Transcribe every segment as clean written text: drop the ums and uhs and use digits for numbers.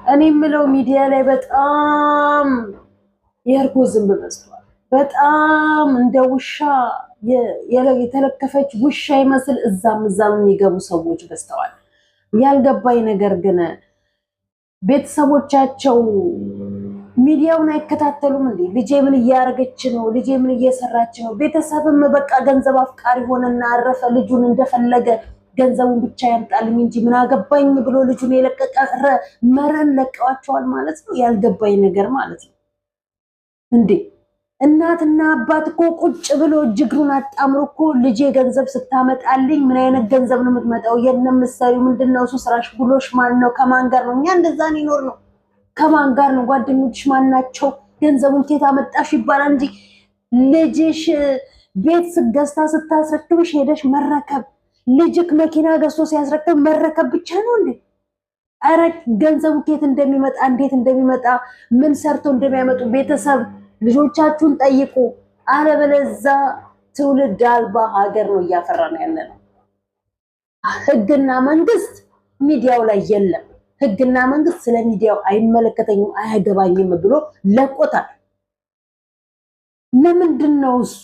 እኔ የምለው ሚዲያ ላይ በጣም የእርጎ ዝንብ በዝቷል። በጣም እንደ ውሻ የተለከፈች ውሻ ይመስል እዛም የሚገቡ ሰዎች በዝተዋል። ያልገባኝ ነገር ግን ቤተሰቦቻቸው ሚዲያውን አይከታተሉም እንዴ? ልጄ ምን እያደረገች ነው? ልጄ ምን እየሰራች ነው? ቤተሰብም በቃ ገንዘብ አፍቃሪ ሆነና አረፈ። ልጁን እንደፈለገ ገንዘቡን ብቻ ያምጣልኝ እንጂ ምን አገባኝ ብሎ ልጁን የለቀቀ መረን ለቀዋቸዋል ማለት ነው። ያልገባኝ ነገር ማለት ነው እንዴ እናትና አባት እኮ ቁጭ ብሎ እጅግሩን አጣምሮ እኮ ልጄ ገንዘብ ስታመጣልኝ ምን አይነት ገንዘብ ነው የምትመጣው? የለም ምሳሌው ምንድነው? እሱ ስራሽ ብሎሽ ማን ነው? ከማን ጋር ነው? እኛ እንደዛ ነው ይኖር ነው። ከማን ጋር ነው? ጓደኞችሽ ማን ናቸው? ገንዘቡን ከየት አመጣሽ ይባላል እንጂ ልጅሽ ቤት ገዝታ ስታስረክብሽ ሄደሽ መረከብ፣ ልጅክ መኪና ገዝቶ ሲያስረክብ መረከብ ብቻ ነው እንዴ? አረ ገንዘቡ ከየት እንደሚመጣ እንዴት እንደሚመጣ ምን ሰርቶ እንደሚያመጡ ቤተሰብ ልጆቻችሁን ጠይቁ። አለበለዚያ ትውልድ አልባ ሀገር ነው እያፈራን ያለ ነው። ህግና መንግስት ሚዲያው ላይ የለም። ህግና መንግስት ስለ ሚዲያው አይመለከተኝም አያገባኝም ብሎ ለቆታል። ለምንድን ነው እሱ?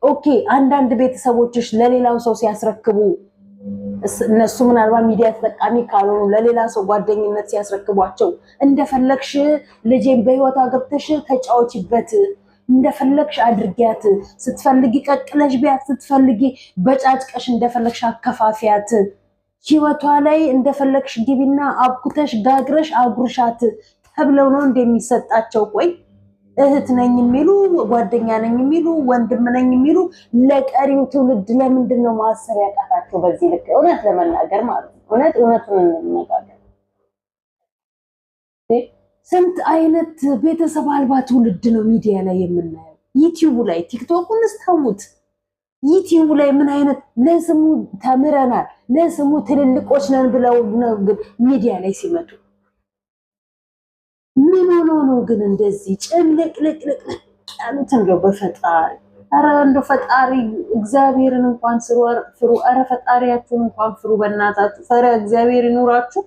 ኦኬ አንዳንድ ቤተሰቦችሽ ለሌላው ሰው ሲያስረክቡ እነሱ ምናልባት ሚዲያ ተጠቃሚ ካልሆኑ ለሌላ ሰው ጓደኝነት ሲያስረክቧቸው እንደፈለግሽ ልጄን በህይወቷ ገብተሽ ተጫወችበት፣ እንደፈለግሽ አድርጊያት፣ ስትፈልጊ ቀቅለሽ ቢያት፣ ስትፈልጊ በጫጭቀሽ እንደፈለግሽ አከፋፊያት፣ ህይወቷ ላይ እንደፈለግሽ ግቢና አብኩተሽ ጋግረሽ አጉርሻት ተብለው ነው እንደሚሰጣቸው? ቆይ እህት ነኝ የሚሉ ጓደኛ ነኝ የሚሉ ወንድም ነኝ የሚሉ ለቀሪው ትውልድ ለምንድን ነው ማሰብ ያቃታቸው? በዚህ ልክ እውነት ለመናገር ማለት ነው። እውነቱን እንነጋገር። ስንት አይነት ቤተሰብ አልባ ትውልድ ነው ሚዲያ ላይ የምናየው። ዩቲዩብ ላይ ቲክቶኩን ስተውት፣ ዩቲዩብ ላይ ምን አይነት ለስሙ ተምረናል ለስሙ ትልልቆች ነን ብለው ሚዲያ ላይ ሲመጡ ምን ሆኖ ነው ግን እንደዚህ ጭልቅልቅልቅ ያሉት? እንደው በፈጣሪ አረ እንደው ፈጣሪ እግዚአብሔርን እንኳን ፍሩ። አረ ፈጣሪያችሁን እንኳን ፍሩ። በእናታችሁ ፈረ እግዚአብሔር ይኑራችሁ።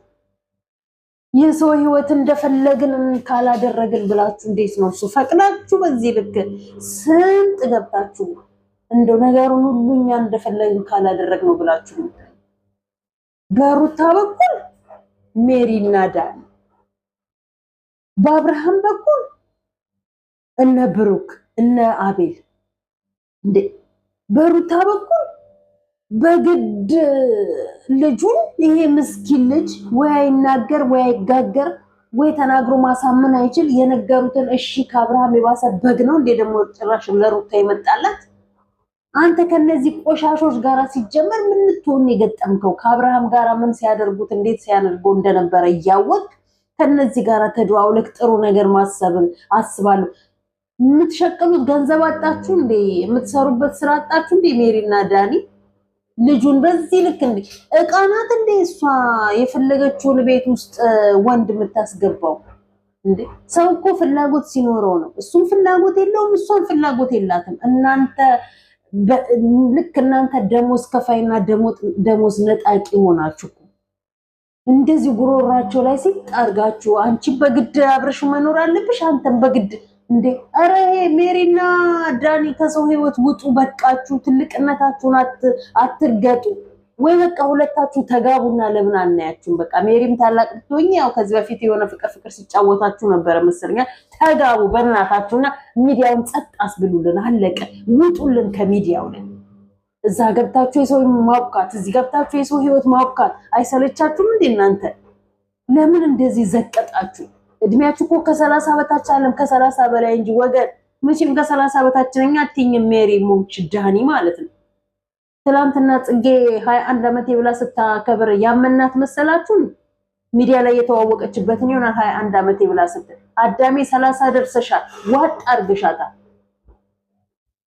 የሰው ህይወት እንደፈለግን ካላደረግን ብላችሁ እንዴት ነው እሱ ፈቅዳችሁ በዚህ ልክ ስንት ገብታችሁ እንደው ነገሩን ሁሉ እኛ እንደፈለግን ካላደረግ ነው ብላችሁ በሩታ በኩል ሜሪና ዳኒ፣ በአብርሃም በኩል እነ ብሩክ እነ አቤል፣ እንዴ በሩታ በኩል በግድ ልጁን ይሄ ምስኪን ልጅ ወይ አይናገር ወይ አይጋገር ወይ ተናግሮ ማሳመን አይችል። የነገሩትን እሺ ከአብርሃም የባሰ በግ ነው እንዴ ደግሞ ጭራሽ ለሩታ ይመጣላት? አንተ ከነዚህ ቆሻሾች ጋራ ሲጀመር ምን ልትሆን የገጠምከው? ከአብርሃም ጋራ ምን ሲያደርጉት እንዴት ሲያደርገው እንደነበረ እያወቅ ከነዚህ ጋራ ተደዋውለክ ጥሩ ነገር ማሰብን አስባለሁ። የምትሸቅሉት ገንዘብ አጣችሁ እንዴ? የምትሰሩበት ስራ አጣችሁ እንዴ? ሜሪና ዳኒ ልጁን በዚህ ልክ እንዴ እቃናት እንዴ እሷ የፈለገችውን ቤት ውስጥ ወንድ የምታስገባው እንዴ? ሰው እኮ ፍላጎት ሲኖረው ነው። እሱም ፍላጎት የለውም፣ እሷም ፍላጎት የላትም። እናንተ ልክ እናንተ ደሞዝ ከፋይና ደሞዝ ነጣቂ ሆናችሁ እንደዚህ ጉሮራቸው ላይ ሲጣርጋችሁ አንቺ በግድ አብረሽ መኖር አለብሽ፣ አንተም በግድ እንዴ! አረ ሜሪና ዳኒ ከሰው ህይወት ውጡ፣ በቃችሁ። ትልቅነታችሁን አትርገጡ። ወይ በቃ ሁለታችሁ ተጋቡና ለምን አናያችሁም? በቃ ሜሪም ታላቅ ልትሆኚ ያው ከዚህ በፊት የሆነ ፍቅር ሲጫወታችሁ ነበር መሰለኛ። ተጋቡ በእናታችሁና ሚዲያውን ጸጥ አስብሉልን። አለቀ። ውጡልን ከሚዲያው ላይ። እዛ ገብታችሁ የሰው ማውቃት፣ እዚህ ገብታችሁ የሰው ህይወት ማውቃት አይሰለቻችሁም እንዴ እናንተ? ለምን እንደዚህ ዘቀጣችሁ? እድሜያችሁ እኮ ከ30 በታች አለም ከ30 በላይ እንጂ ወገን። መቼም ከ30 በታች ነኝ አትይኝም ሜሪ ሞች ዳኒ ማለት ነው። ትላንትና ጽጌ 21 ዓመት ብላ ስታከብር ያመናት መሰላችሁ? ሚዲያ ላይ የተዋወቀችበትን ይሆናል 21 ዓመት ብላ ስትል። አዳሜ 30 ደርሰሻል፣ ዋጥ አርግሻታል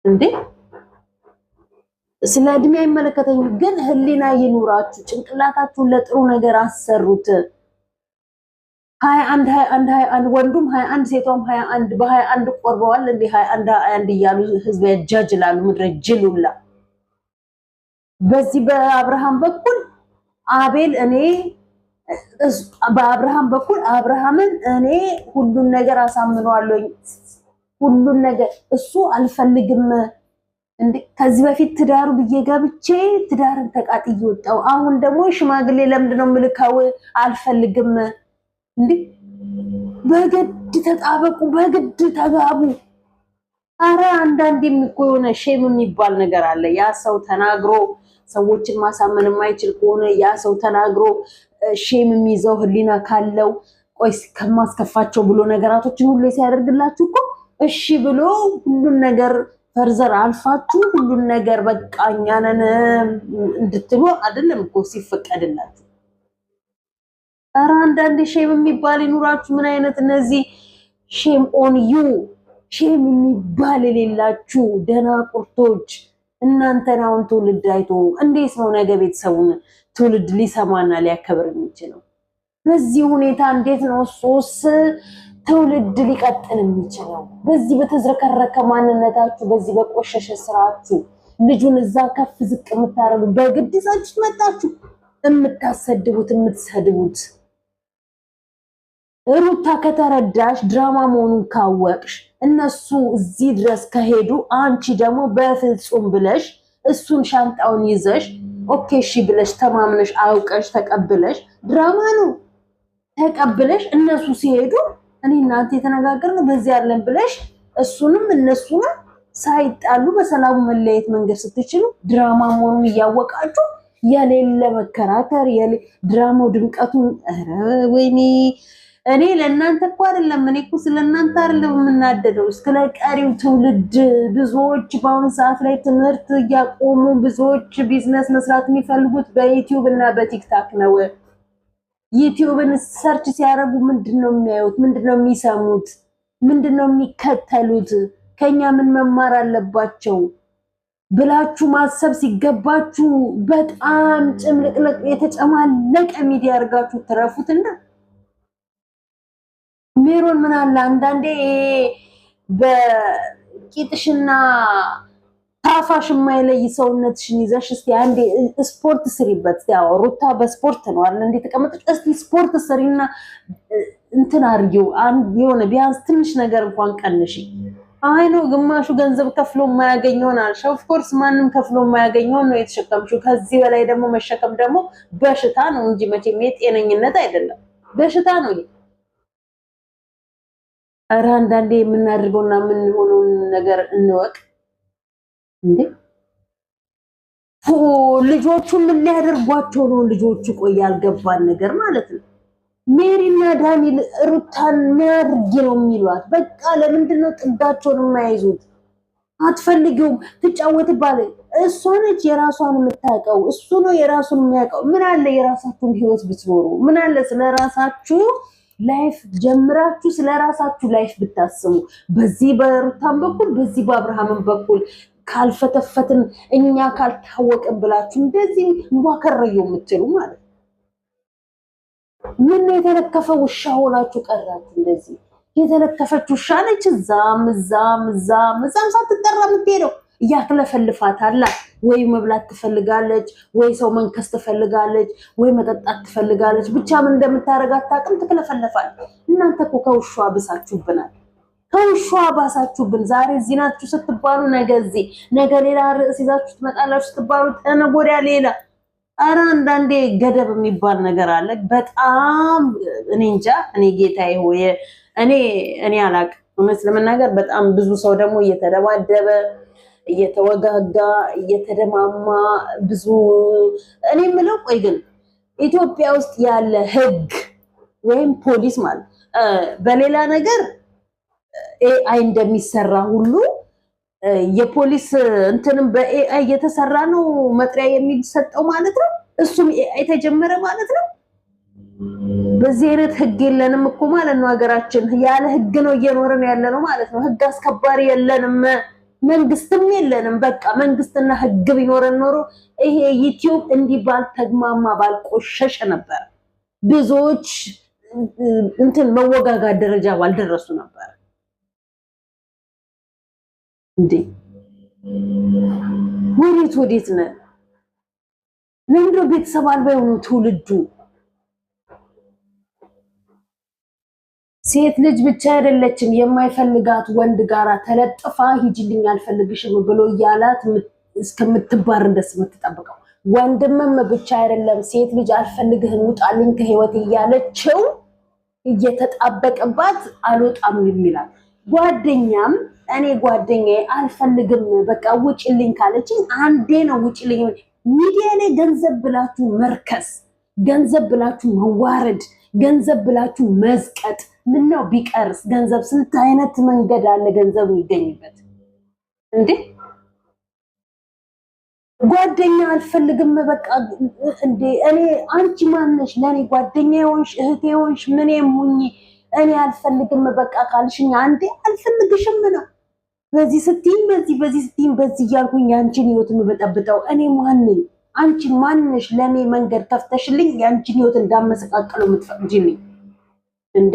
እንዴ! ስለ እድሜ አይመለከተኝም፣ ግን ህሊና ይኑራችሁ። ጭንቅላታችሁን ለጥሩ ነገር አሰሩት። 21 ወንዱም 21 ሴቷም 21 በ21 ቆርበዋል እንዴ? 21 እያሉ ህዝብ ያጃጅላሉ። ምድረ ጅሉላ። በዚህ በአብርሃም በኩል አቤል እኔ በአብርሃም በኩል አብርሃምን እኔ ሁሉን ነገር አሳምነዋለሁ፣ ሁሉን ነገር እሱ አልፈልግም እንዴ ከዚህ በፊት ትዳሩ ብዬ ገብቼ ትዳርን ተቃጥዬ ወጣው። አሁን ደግሞ ሽማግሌ ለምንድን ነው የምልከው? አልፈልግም እንዴ በግድ ተጣበቁ፣ በግድ ተጋቡ። አረ አንዳንዴ እኮ የሆነ ሼም የሚባል ነገር አለ። ያ ሰው ተናግሮ ሰዎችን ማሳመን የማይችል ከሆነ ያ ሰው ተናግሮ ሼም የሚይዘው ህሊና ካለው ቆይ ከማስከፋቸው ብሎ ነገራቶችን ሁሉ ሲያደርግላችሁ እኮ እሺ ብሎ ሁሉን ነገር ፈርዘር አልፋችሁ ሁሉን ነገር በቃ እኛ ነን እንድትሉ አይደለም እኮ ሲፈቀድላችሁ። ኧረ አንዳንዴ ሼም የሚባል ይኑራችሁ። ምን አይነት እነዚህ ሼም ኦን ዩ ሼም የሚባል የሌላችሁ ደናቁርቶች እናንተን አሁን ትውልድ አይቶ እንዴት ነው ነገ ቤተሰቡን ትውልድ ሊሰማና ሊያከብር የሚችለው? በዚህ ሁኔታ እንዴት ነው ሶስ ትውልድ ሊቀጥል የሚችለው? በዚህ በተዝረከረከ ማንነታችሁ፣ በዚህ በቆሸሸ ስራችሁ ልጁን እዛ ከፍ ዝቅ የምታረጉ በግድ ይዛችሁ መጣችሁ የምታሰድቡት የምትሰድቡት። ሩታ ከተረዳሽ ድራማ መሆኑን ካወቅሽ እነሱ እዚህ ድረስ ከሄዱ አንቺ ደግሞ በፍጹም ብለሽ እሱን ሻንጣውን ይዘሽ ኦኬ እሺ ብለሽ ተማምነሽ አውቀሽ ተቀብለሽ ድራማ ነው ተቀብለሽ እነሱ ሲሄዱ እኔ እናንተ የተነጋገርነው በዚህ አይደለም ብለሽ እሱንም እነሱንም ሳይጣሉ በሰላሙ መለየት መንገድ ስትችሉ ድራማ መሆኑን እያወቃችሁ የሌለ መከራከር ድራማው ድምቀቱን ኧረ ወይኔ እኔ ለእናንተ እኮ አይደለም እኔ እኮ ስለእናንተ አይደለም የምናደደው ስለ ቀሪው ትውልድ። ብዙዎች በአሁኑ ሰዓት ላይ ትምህርት እያቆሙ ብዙዎች ቢዝነስ መስራት የሚፈልጉት በዩቲዩብ እና በቲክታክ ነው። ዩቲዩብን ሰርች ሲያደርጉ ምንድነው የሚያዩት? ምንድነው የሚሰሙት? ምንድነው የሚከተሉት? ከኛ ምን መማር አለባቸው ብላችሁ ማሰብ ሲገባችሁ በጣም ጭምልቅልቅ የተጨማለቀ ሚዲያ አድርጋችሁ ትረፉትና ሜሮን ምን አለ አንዳንዴ በቂጥሽና ታፋሽ የማይለይ ሰውነትሽን ይዘሽ እስቲ አንዴ ስፖርት ስሪበት። ያው ሩታ በስፖርት ነው አይደል እንዴ ተቀመጠች። እስቲ ስፖርት ስሪና እንትን አርጊው የሆነ ቢያንስ ትንሽ ነገር እንኳን ቀንሺ። አይ ነው ግማሹ ገንዘብ ከፍሎ የማያገኘውን አልሽ። ኦፍ ኮርስ ማንም ከፍሎ የማያገኘውን ነው የተሸከምሽው። ከዚህ በላይ ደግሞ መሸከም ደግሞ በሽታ ነው እንጂ መቼም የጤነኝነት አይደለም፣ በሽታ ነው። ኧረ አንዳንዴ የምናደርገውና የምንሆነውን ነገር እንወቅ እንዴ። ልጆቹ ምን ሊያደርጓቸው ነው? ልጆቹ ቆይ ያልገባን ነገር ማለት ነው። ሜሪና ዳኒል ሩታን የሚያደርግ ነው የሚሏት። በቃ ለምንድን ነው ጥጋቸውን የማያይዙት? አትፈልጊውም ትጫወትባለ። እሷ ነች የራሷን የምታውቀው፣ እሱ ነው የራሱን የሚያውቀው። ምን አለ የራሳችሁን ህይወት ብትኖሩ? ምን አለ ስለራሳችሁ ላይፍ ጀምራችሁ ስለራሳችሁ ላይፍ ብታስቡ። በዚህ በሩታን በኩል በዚህ በአብርሃምን በኩል ካልፈተፈትን እኛ ካልታወቅን ብላችሁ እንደዚህ ዋከረየው የምትሉ ማለት ምን የተለከፈ ውሻ ሆናችሁ ቀራችሁ። እንደዚህ የተለከፈች ውሻ ነች እዛም ሳትጠራ የምትሄደው። እያክለፈልፋታላ ወይ መብላት ትፈልጋለች፣ ወይ ሰው መንከስ ትፈልጋለች፣ ወይ መጠጣት ትፈልጋለች። ብቻ ምን እንደምታረጋት ታቅም ትክለፈለፋል። እናንተ እኮ ከውሻ ብሳችሁብናል፣ ከውሻ ባሳችሁብን። ዛሬ እዚህ ናችሁ ስትባሉ ነገ እዚህ፣ ነገ ሌላ ርዕስ ይዛችሁ ትመጣላችሁ ስትባሉ ተነገ ወዲያ ሌላ። ኧረ አንዳንዴ ገደብ የሚባል ነገር አለ። በጣም እኔ እንጃ። እኔ ጌታዬ ሆይ እኔ አላቅም እውነት ለመናገር። በጣም ብዙ ሰው ደግሞ እየተደባደበ እየተወጋጋ እየተደማማ ብዙ እኔ የምለው ቆይ ግን ኢትዮጵያ ውስጥ ያለ ህግ ወይም ፖሊስ ማለት በሌላ ነገር ኤአይ እንደሚሰራ ሁሉ የፖሊስ እንትንም በኤአይ እየተሰራ ነው መጥሪያ የሚሰጠው ማለት ነው። እሱም ኤአይ ተጀመረ ማለት ነው። በዚህ አይነት ህግ የለንም እኮ ማለት ነው። ሀገራችን ያለ ህግ ነው እየኖርን ያለ ነው ማለት ነው። ህግ አስከባሪ የለንም፣ መንግስትም የለንም። በቃ መንግስትና ህግ ቢኖረን ኖሮ ይሄ ዩቲዩብ እንዲህ ባልተግማማ ባልቆሸሸ ነበር። ብዙዎች እንትን መወጋጋት ደረጃ ባልደረሱ ነበር። እንዴ ወዴት ነን? ለምንድነው ቤተሰብ አልባ የሆነው ትውልዱ? ሴት ልጅ ብቻ አይደለችም የማይፈልጋት ወንድ ጋራ ተለጥፋ ሂጂልኝ አልፈልግሽም ብሎ እያላት እስከምትባር እንደስ የምትጠብቀው ወንድምም ብቻ አይደለም ሴት ልጅ አልፈልግህም ውጣልኝ ከህይወት እያለችው እየተጣበቀባት አልወጣም ይላል። ጓደኛም እኔ ጓደኛዬ አልፈልግም በቃ ውጪልኝ ካለችኝ አንዴ ነው ውጪልኝ። ሚዲያ ላይ ገንዘብ ብላችሁ መርከስ፣ ገንዘብ ብላችሁ መዋረድ፣ ገንዘብ ብላችሁ መዝቀጥ ምነው ቢቀርስ? ገንዘብ ስንት አይነት መንገድ አለ ገንዘብ ይገኝበት እንዴ! ጓደኛ አልፈልግም በቃ እንዴ! እኔ አንቺ ማነሽ ለኔ ጓደኛ ሆንሽ እህቴ ሆንሽ ምንም ሁኚ እኔ አልፈልግም በቃ ካልሽኝ አንዴ አልፈልግሽም ነው። በዚህ ስትይኝ በዚህ ስትይኝ በዚህ እያልኩኝ ያንቺን ህይወት የምበጠብጠው እኔ ማን ነኝ? አንቺ ማነሽ ለኔ መንገድ ከፍተሽልኝ ያንቺን ህይወት እንዳመሰቃቀለው የምትፈቅጂልኝ እንዴ?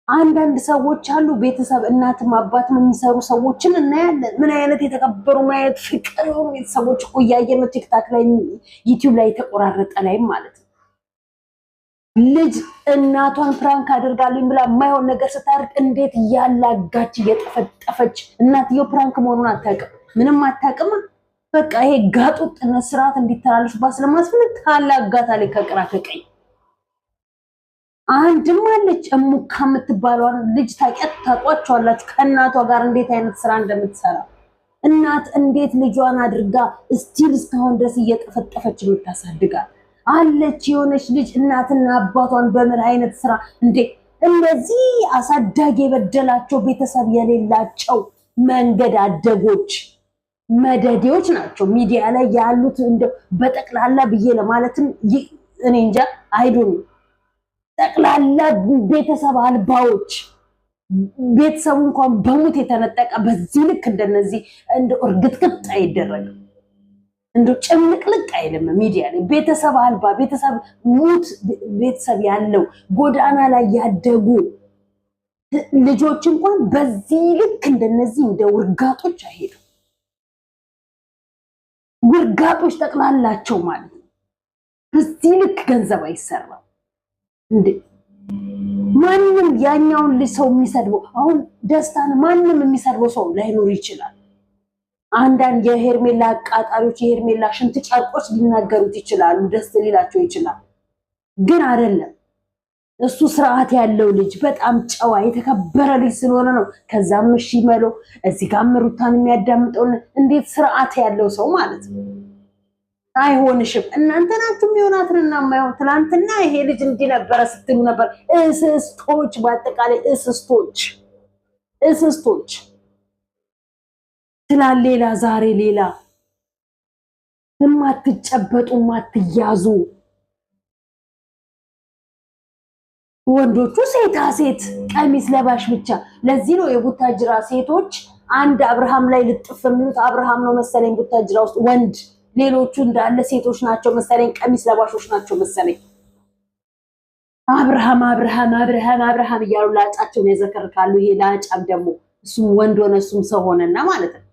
አንዳንድ ሰዎች አሉ ቤተሰብ እናትም አባትም የሚሰሩ ሰዎችን እናያለን። ምን አይነት የተከበሩ ምን አይነት ፍቅር የሆኑ ቤተሰቦች እኮ እያየን ነው ቲክታክ ላይ ዩቲዩብ ላይ የተቆራረጠ ላይም ማለት ነው። ልጅ እናቷን ፕራንክ አድርጋልኝ ብላ የማይሆን ነገር ስታርቅ እንዴት እያላጋች እየጠፈጠፈች፣ እናትየው ፕራንክ መሆኑን አታውቅም፣ ምንም አታውቅም። በቃ ይሄ ጋጡጥነት ስርዓት እንዲተላለፍባት ስለማስፈልግ ታላጋታለች ከቅራ ከቀኝ። አንድም አለች እሙካ የምትባለዋን ልጅ ታውቋቸዋላችሁ? ከእናቷ ጋር እንዴት አይነት ስራ እንደምትሰራ እናት እንዴት ልጇን አድርጋ እስቲል እስካሁን ድረስ እየጠፈጠፈች የምታሳድጋል አለች። የሆነች ልጅ እናትና አባቷን በምን አይነት ስራ እንዴ! እነዚህ አሳዳጊ የበደላቸው ቤተሰብ የሌላቸው መንገድ አደጎች መደዴዎች ናቸው ሚዲያ ላይ ያሉት። እንደው በጠቅላላ ብዬ ለማለትም እኔ እንጃ አይዱን ጠቅላላ ቤተሰብ አልባዎች፣ ቤተሰቡ እንኳን በሙት የተነጠቀ በዚህ ልክ እንደነዚህ እንደ እርግጥቅጥ አይደረግም፣ እንደ ጭምቅልቅ አይልም። ሚዲያ ላይ ቤተሰብ አልባ ቤተሰብ ሙት ቤተሰብ ያለው ጎዳና ላይ ያደጉ ልጆች እንኳን በዚህ ልክ እንደነዚህ እንደ ውርጋጦች አይሄዱም። ውርጋጦች ጠቅላላቸው ማለት ነው። በዚህ ልክ ገንዘብ አይሰራም እንዴ! ማንም ያኛውን ልጅ ሰው የሚሰድበው አሁን ደስታን ማንም የሚሰድበው ሰው ላይኖር ይችላል። አንዳንድ የሄርሜላ አቃጣሪዎች የሄርሜላ ሽንት ጨርቆች ሊናገሩት ይችላሉ፣ ደስ ሊላቸው ይችላል። ግን አይደለም። እሱ ስርዓት ያለው ልጅ በጣም ጨዋ የተከበረ ልጅ ስለሆነ ነው። ከዛም እሺ መሎ እዚህ ጋር ሩታን የሚያዳምጠው እንዴት ስርዓት ያለው ሰው ማለት ነው። አይሆንሽም እናንተ ናችሁ የሚሆናትንና የማይሆን ትናንትና ይሄ ልጅ እንዲህ ነበረ ስትሉ ነበር። እስስቶች፣ በአጠቃላይ እስስቶች ትላል ሌላ ዛሬ ሌላ የማትጨበጡ የማትያዙ ወንዶቹ ሴታ ሴት ቀሚስ ለባሽ ብቻ። ለዚህ ነው የቡታጅራ ሴቶች አንድ አብርሃም ላይ ልጥፍ የሚሉት። አብርሃም ነው መሰለኝ ቡታጅራ ውስጥ ወንድ፣ ሌሎቹ እንዳለ ሴቶች ናቸው መሰለኝ፣ ቀሚስ ለባሾች ናቸው መሰለኝ። አብርሃም እያሉ ላጫቸውን ያዘከርካሉ። ይሄ ላጫም ደግሞ እሱም ወንድ ሆነ እሱም ሰው ሆነና ማለት ነው።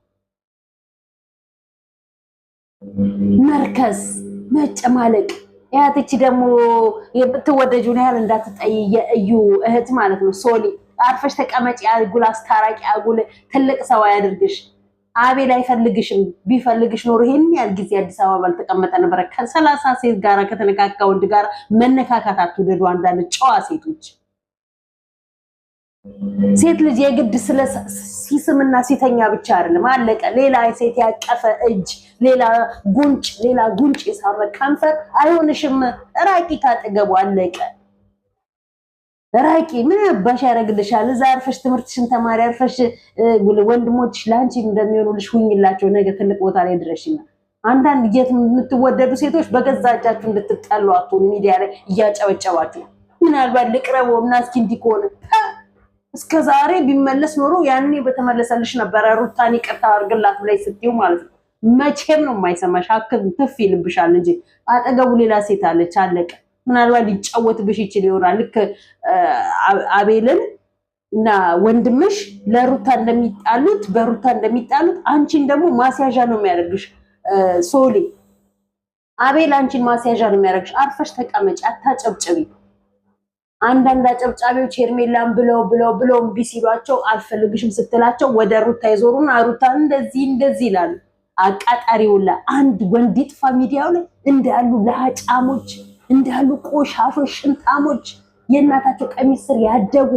መርከስ መጨማለቅ። ያትቺ ደግሞ የምትወደጁን ያህል እንዳትጠይ የእዩ እህት ማለት ነው። ሶሊ አርፈሽ ተቀመጪ፣ አጉል አስታራቂ፣ አጉል ትልቅ ሰው አያድርግሽ። አቤል አይፈልግሽም። ቢፈልግሽ ኖሮ ይሄን ያህል ጊዜ አዲስ አበባ ባልተቀመጠ ነበረ። ከ30 ሴት ጋር ከተነካካ ወንድ ጋር መነካካት አትውደዱ። አንዳንድ ጨዋ ሴቶች ሴት ልጅ የግድ ስለ ሲስምና ሲተኛ ብቻ አይደለም። አለቀ። ሌላ ሴት ያቀፈ እጅ፣ ሌላ ጉንጭ የሳመ ከንፈር አይሆንሽም። ራቂ ካጠገቡ። አለቀ። ራቂ። ምን አባሽ ያደርግልሻል? እዛ አርፈሽ ትምህርትሽን ተማሪ፣ አርፈሽ ወንድሞችሽ ላንቺ እንደሚሆኑልሽ ሁኝላቸው። ነገ ትልቅ ቦታ ላይ ድረሽና አንዳንድ የምትወደዱ ሴቶች በገዛ እጃችሁ እንድትጠሉ አትሁኑ። ሚዲያ ላይ እያጨበጨባችሁ ምናልባት ልቅረበው እና እስኪ እንዲህ ከሆነ እስከ ዛሬ ቢመለስ ኖሮ ያኔ በተመለሰልሽ ነበረ። ሩታን ይቅርታ አድርግላት ብላይ ስትዩ ማለት ነው። መቼም ነው የማይሰማሽ። አክም ትፍ ይልብሻል እንጂ አጠገቡ ሌላ ሴት አለች። አለቀ። ምናልባት ሊጫወትብሽ ይችል ይሆናል። ልክ አቤልን እና ወንድምሽ ለሩታ እንደሚጣሉት በሩታ እንደሚጣሉት አንቺን ደግሞ ማስያዣ ነው የሚያደርግሽ። ሶሊ አቤል አንቺን ማስያዣ ነው የሚያደርግሽ። አርፈሽ ተቀመጪ፣ አታጨብጭቢ። አንዳንድ አጨብጫቢዎች ሄርሜላን ብለው እምቢ ሲሏቸው አልፈልግሽም ስትላቸው ወደ ሩታ ይዞሩና ሩታ እንደዚህ ይላሉ። አቃጣሪውላ አንድ ወንድ ይጥፋ ሚዲያው ላይ እንዳሉ ለአጫሞች እንዳሉ ቆሻሾች ሽንጣሞች የእናታቸው ቀሚስ ስር ያደጉ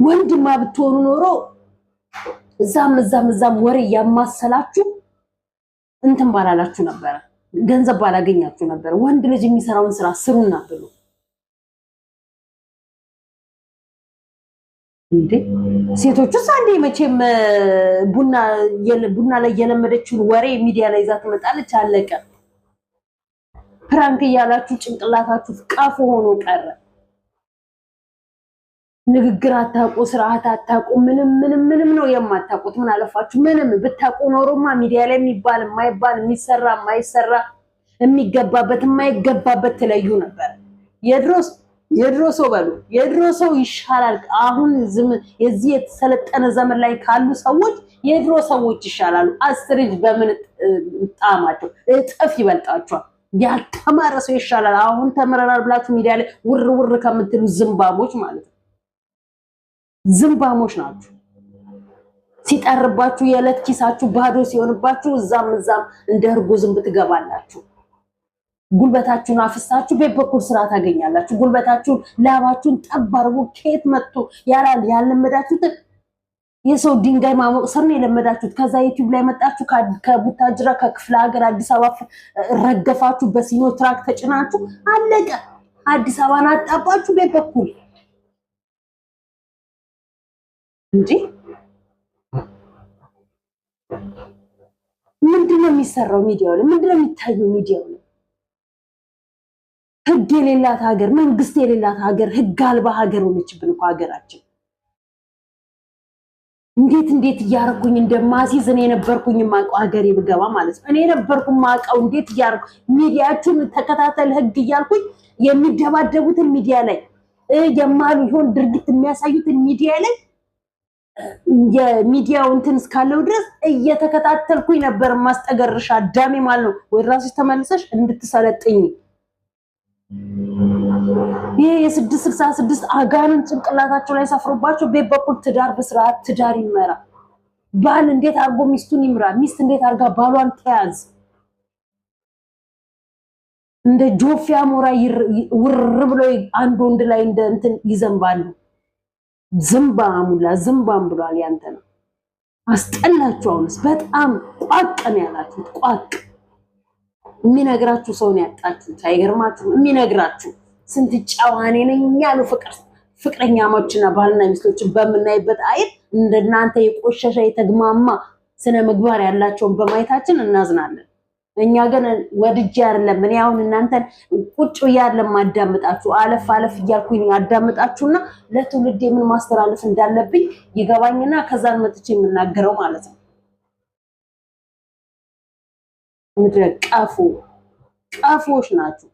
ወንድማ ብትሆኑ ኖሮ እዛም ወሬ ያማሰላችሁ እንትን ባላላችሁ ነበር፣ ገንዘብ ባላገኛችሁ ነበር። ወንድ ልጅ የሚሰራውን ስራ ስሩና ብሉ እንዴ! ሴቶቹስ አንዴ መቼም ቡና ላይ የለመደችውን ወሬ ሚዲያ ላይ ይዛ ትመጣለች። አለቀ። ፕራንክ እያላችሁ ጭንቅላታችሁ ቀፎ ሆኖ ቀረ። ንግግር አታውቁ፣ ስርዓት አታውቁ፣ ምንም ነው የማታውቁት። ምን አለፋችሁ? ምንም ብታውቁ ኖሮማ ሚዲያ ላይ የሚባል የማይባል የሚሰራ የማይሰራ የሚገባበት የማይገባበት ትለዩ ነበር። የድሮ ሰው በሉ የድሮ ሰው ይሻላል። አሁን የዚህ የተሰለጠነ ዘመን ላይ ካሉ ሰዎች የድሮ ሰዎች ይሻላሉ። 10 ልጅ በምን ጣማቸው እጥፍ ይበልጣቸዋል። ያልተማረ ሰው ይሻላል። አሁን ተምረናል ብላችሁ ሚዲያ ላይ ውር ከምትሉ ዝምባሞች ማለት ነው። ዝምባሞች ናችሁ። ሲጠርባችሁ የዕለት ኪሳችሁ ባዶ ሲሆንባችሁ እዛም እንደ እርጎ ዝንብ ትገባላችሁ። ጉልበታችሁን አፍሳችሁ በበኩል ስራ ታገኛላችሁ። ጉልበታችሁን ላባችሁን ጠባርቡ ከየት መጥቶ ያለመዳችሁት የሰው ድንጋይ ማሞቅ ስር ነው የለመዳችሁት። ከዛ ዩቲዩብ ላይ መጣችሁ ከቡታጅራ ከክፍለ ሀገር አዲስ አበባ ረገፋችሁ። በሲኖ ትራክ ተጭናችሁ አለቀ። አዲስ አበባን አጣባችሁ በበኩል እንጂ ምንድነው የሚሰራው ሚዲያው ላይ? ምንድነው የሚታየው ሚዲያው ላይ? ህግ የሌላት ሀገር፣ መንግስት የሌላት ሀገር፣ ህግ አልባ ሀገር ሆነችብን እኮ ሀገራችን። እንዴት እያረኩኝ እንደማሲዝ እኔ ነበርኩኝ ማቀው ሀገሬ ብገባ ማለት ነው። እኔ ነበርኩኝ ማቀው እንዴት እያረኩ ሚዲያችን ተከታተል ህግ እያልኩኝ የሚደባደቡትን ሚዲያ ላይ የማሉ ይሆን ድርጊት የሚያሳዩትን ሚዲያ ላይ የሚዲያው እንትን እስካለው ድረስ እየተከታተልኩኝ ነበር ማስጠገርሻ አዳሜ ማለት ነው። ወደ ራስሽ ተመልሰሽ እንድትሰለጥኝ ይሄ የ666 አጋንን ጭንቅላታቸው ላይ ሰፍሮባቸው ቤት በኩል ትዳር በስርዓት ትዳር ይመራ። ባል እንዴት አርጎ ሚስቱን ይምራ፣ ሚስት እንዴት አርጋ ባሏን ተያዝ። እንደ ጆፊ አሞራ ውር ብሎ አንድ ወንድ ላይ እንደ እንትን ይዘንባሉ። ዝምባም ብሏል። ያንተ ነው አስጠላችሁ። አሁንስ በጣም ቋቅ ነው ያላችሁት። ቋቅ የሚነግራችሁ ሰው ነው ያጣችሁት። አይገርማችሁም? የሚነግራችሁ ስንት ጨዋኔ ነኝ ያሉ ፍቅረኛሞችና ባልና ሚስቶችን በምናይበት አይት እንደናንተ የቆሸሸ የተግማማ ስነ ምግባር ያላቸውን በማየታችን እናዝናለን። እኛ ግን ወድጄ አይደለም። እኔ አሁን እናንተን ቁጭ ያለም ማዳመጣችሁ አለፍ እያልኩኝ አዳመጣችሁና ለትውልድ ምን ማስተላለፍ እንዳለብኝ ይገባኝና ከዛን መጥቼ የምናገረው ማለት ነው። ምድረ ቀፎች ናችሁ።